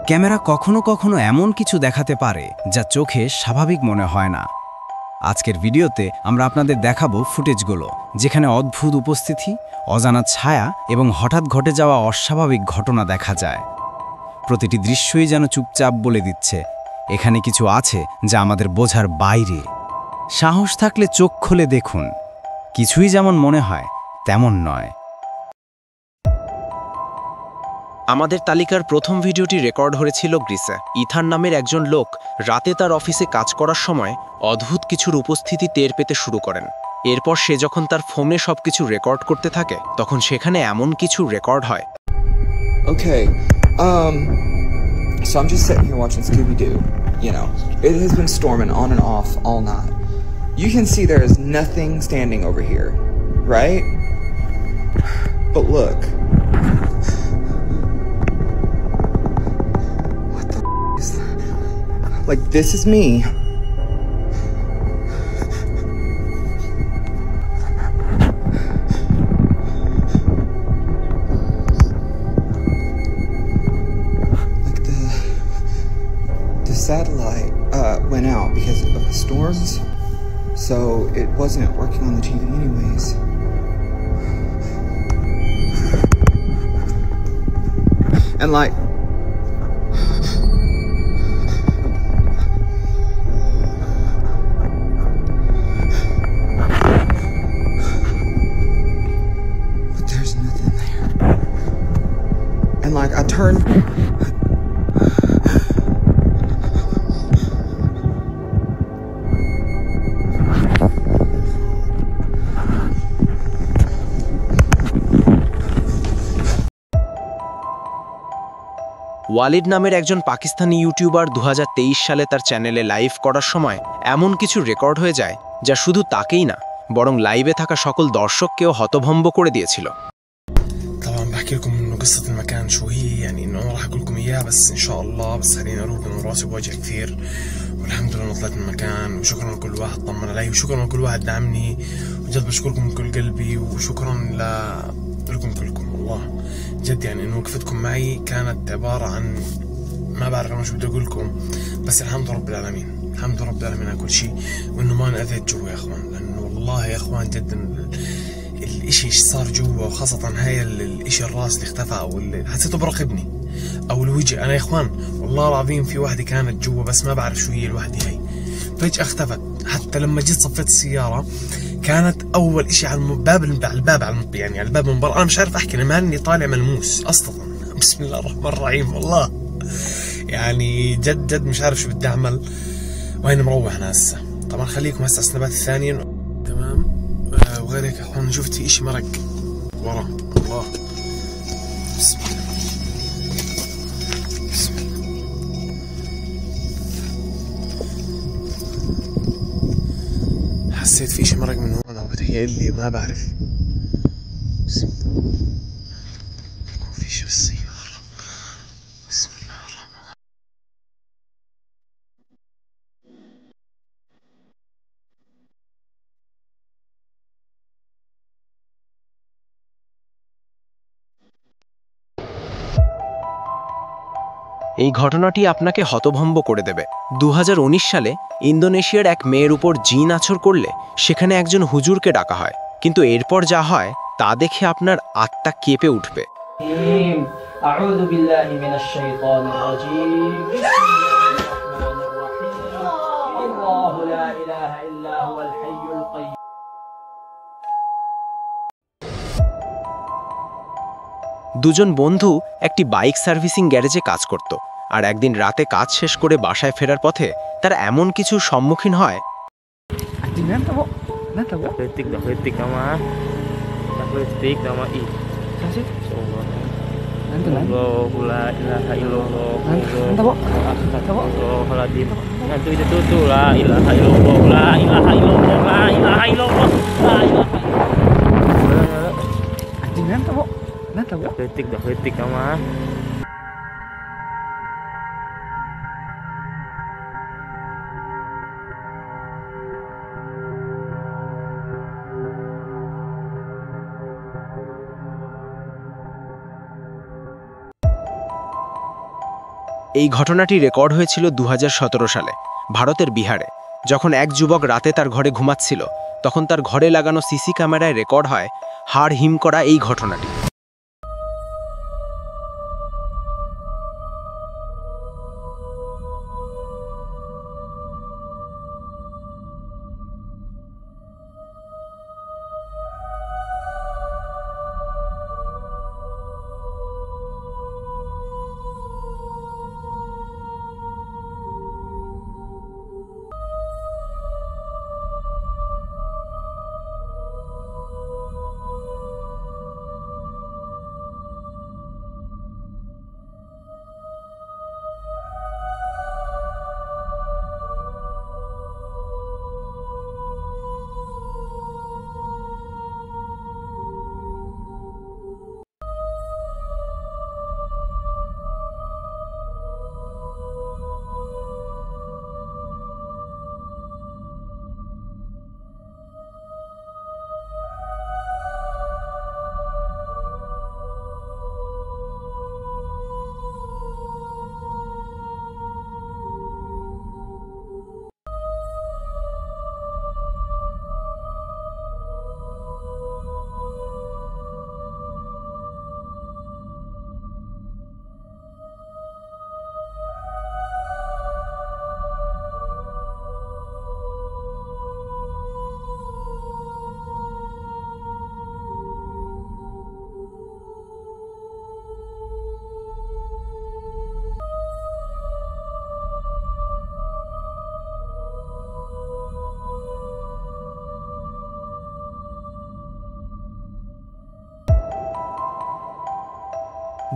Camera কখনো কখনো এমন কিছু দেখাতে পারে যা চোখে স্বাভাবিক মনে হয় না। আজকের ভিডিওতে আমরা আপনাদের দেখাবো ফুটেজগুলো, যেখানে অদ্ভুত উপস্থিতি, অজানা ছায়া এবং হঠাৎ ঘটে যাওয়া অস্বাভাবিক ঘটনা দেখা যায়। প্রতিটি দৃশ্যই যেন চুপচাপ বলে দিচ্ছে, এখানে কিছু আছে যা আমাদের বোঝার বাইরে। সাহস থাকলে চোখ খুলে দেখুন, কিছুই যেমন মনে হয় তেমন নয়। আমাদের তালিকার প্রথম ভিডিওটি রেকর্ড হয়েছিল গ্রিসে। ইথান নামের একজন লোক রাতে তার অফিসে কাজ করার সময় অদ্ভুত কিছুর উপস্থিতি টের পেতে শুরু করেন। এরপর সে যখন তার ফোনে সবকিছু রেকর্ড করতে থাকে, তখন সেখানে এমন কিছু রেকর্ড হয়। Okay, so I'm just sitting here watching Scooby-Doo, you know. It has been storming on and off all night. You can see there is nothing standing over here, right? But look. What the is that? Like, this is me. Satellite went out because of the storms, so it wasn't working on the TV anyways. And like, but there's nothing there. And like, I turned. Walid নামের একজন Pakistani YouTuber 2023 সালে তার চ্যানেলে live করার সময় এমন কিছু record হয়ে যায় যা শুধু তাকেই না, বরং লাইভে থাকা সকল দর্শককেও হতভম্ব করে দিয়েছিল। طبعا بحكي لكم انه قصة المكان شو هي، يعني انه ما راح اقول لكم اياها بس ان شاء الله، بس خليني اروح من راسي بوجع كثير. والحمد لله طلعت من المكان، وشكرا لكل واحد طمن علي، وشكرا لكل واحد دعمني، وجد بشكركم من كل قلبي، وشكرا لكم كلكم والله جد. يعني انه وقفتكم معي كانت عبارة عن ما بعرف انا شو بدي اقول لكم، بس الحمد رب العالمين، الحمد رب العالمين على كل شيء، وانه ما انأذيت جوا يا اخوان، لانه والله يا اخوان جد الاشي ايش صار جوا، وخاصة هاي الاشي الراس اللي اختفى، او اللي حسيته براقبني، او الوجه. انا يا اخوان والله العظيم في وحدة كانت جوا بس ما بعرف شو هي الوحدة هاي، فجأة اختفت. حتى لما جيت صفيت السيارة كانت اول اشي على الباب يعني على الباب من برا. انا مش عارف احكي، انا مالني طالع ملموس اصلا. بسم الله الرحمن الرحيم والله يعني جد مش عارف شو بدي اعمل، وين مروح انا هسه. طبعا خليكم هسه السنابات الثانية تمام. وغير هيك اخوان شفت في اشي مرق ورا الله. بسم الله بسم الله. حسيت في اشي مرق من هون، او بتهيأ لي ما بعرف. بسم الله يكون في اشي بالسيارة. بسم الله الرحمن الرحيم. এই ঘটনাটি আপনাকে হতভম্ব করে দেবে। 2019 সালে ইন্দোনেশিয়ার এক মেয়ের উপর জিন আছর করলে সেখানে একজন হুজুরকে ডাকা হয়, কিন্তু এরপর যা হয় তা দেখে আপনার আত্মা কেঁপে উঠবে। أعوذ بالله من الشيطان الرجيم. بسم الله الرحمن الرحيم. الله لا إله إلا هو الحي القيوم. দুজন বন্ধু একটি বাইক সার্ভিসিং গ্যারেজে কাজ করত, আর একদিন রাতে কাজ শেষ করে বাসায় ফেরার পথে তারা এমন কিছুর সম্মুখীন হয়। এই ঘটনাটি রেকর্ড হয়েছিল 2017 সালে ভারতের বিহারে, যখন এক যুবক রাতে তার ঘরে ঘুমাচ্ছিল, তখন তার ঘরে লাগানো সিসি ক্যামেরায় রেকর্ড হয় হাড় হিম করা এই ঘটনাটি।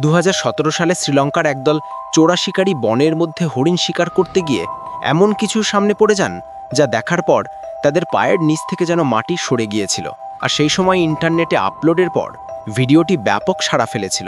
দু সালে শ্রীলঙ্কার একদল চোরা শিকারী বনের মধ্যে হরিণ শিকার করতে গিয়ে এমন কিছুর সামনে পড়ে যান যা দেখার পর তাদের পায়ের নিচ থেকে যেন মাটি সরে গিয়েছিল। আর সেই সময় ইন্টারনেটে আপলোডের পর ভিডিওটি ব্যাপক সাড়া ফেলেছিল।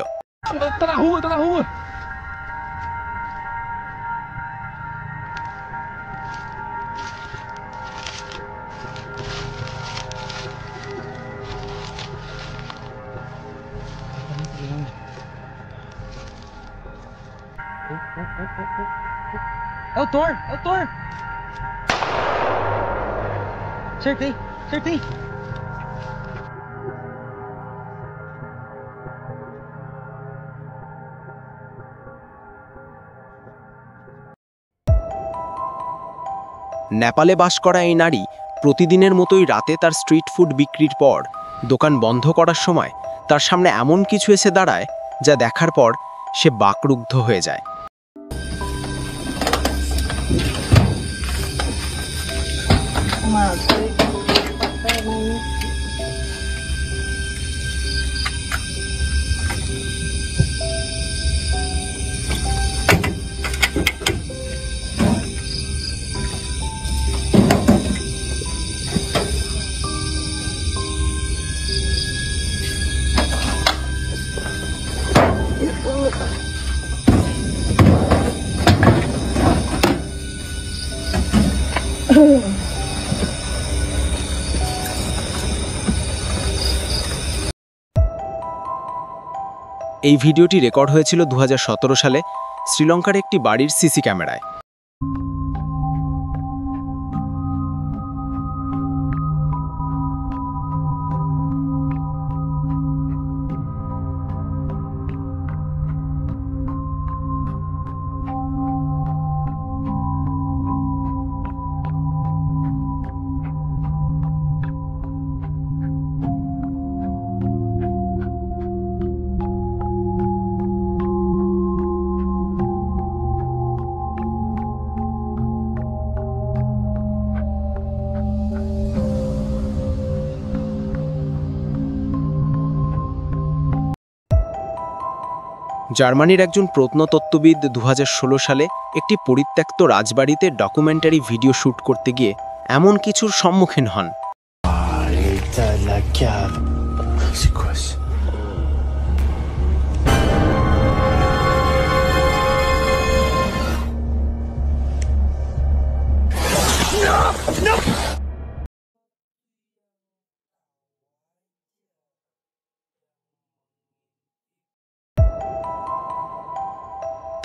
É o Thor! É o Thor! Acertei! Acertei! নেপালে বাস করা এই নারী প্রতিদিনের মতোই রাতে তার স্ট্রিট ফুড বিক্রির পর দোকান বন্ধ করার সময় তার সামনে এমন কিছু এসে দাঁড়ায় যা দেখার পর সে বাকরুদ্ধ হয়ে যায়। এই ভিডিওটি রেকর্ড হয়েছিল 2017 সালে শ্রীলঙ্কার একটি বাড়ির সিসি ক্যামেরায়। জার্মানির একজন প্রত্নতত্ত্ববিদ 2016 সালে একটি পরিত্যক্ত রাজবাড়িতে ডকুমেন্টারি ভিডিও শ্যুট করতে গিয়ে এমন কিছুর সম্মুখীন হন।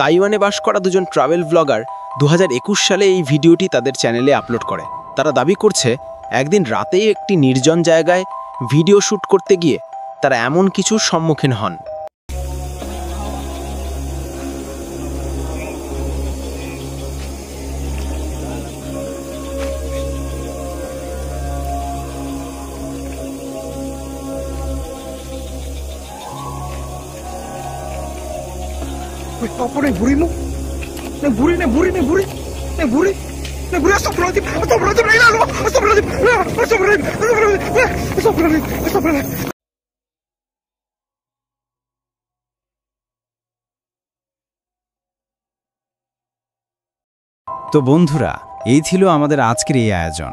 তাইওয়ানে বাস করা দুজন ট্রাভেল ব্লগার 2021 সালে এই ভিডিওটি তাদের চ্যানেলে আপলোড করে। তারা দাবি করছে একদিন রাতেই একটি নির্জন জায়গায় ভিডিও শ্যুট করতে গিয়ে তারা এমন কিছুর সম্মুখীন হন। Apa nih buri mu? Nih buri, nih buri, nih buri, nih buri, nih buri. Astagfirullahaladzim, astagfirullahaladzim, la ilaha illallah, astagfirullahaladzim, astagfirullahaladzim, astagfirullahaladzim, astagfirullahaladzim. তো বন্ধুরা, এই ছিল আমাদের আজকের এই আয়োজন।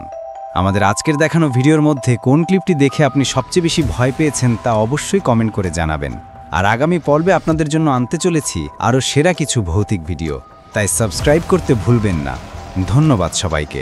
আমাদের আজকের দেখানো ভিডিওর মধ্যে কোন ক্লিপটি দেখে আপনি সবচেয়ে বেশি ভয় পেয়েছেন তা অবশ্যই কমেন্ট করে জানাবেন। আর আগামী পর্বে আপনাদের জন্য আনতে চলেছি আরও সেরা কিছু ভৌতিক ভিডিও, তাই সাবস্ক্রাইব করতে ভুলবেন না। ধন্যবাদ সবাইকে।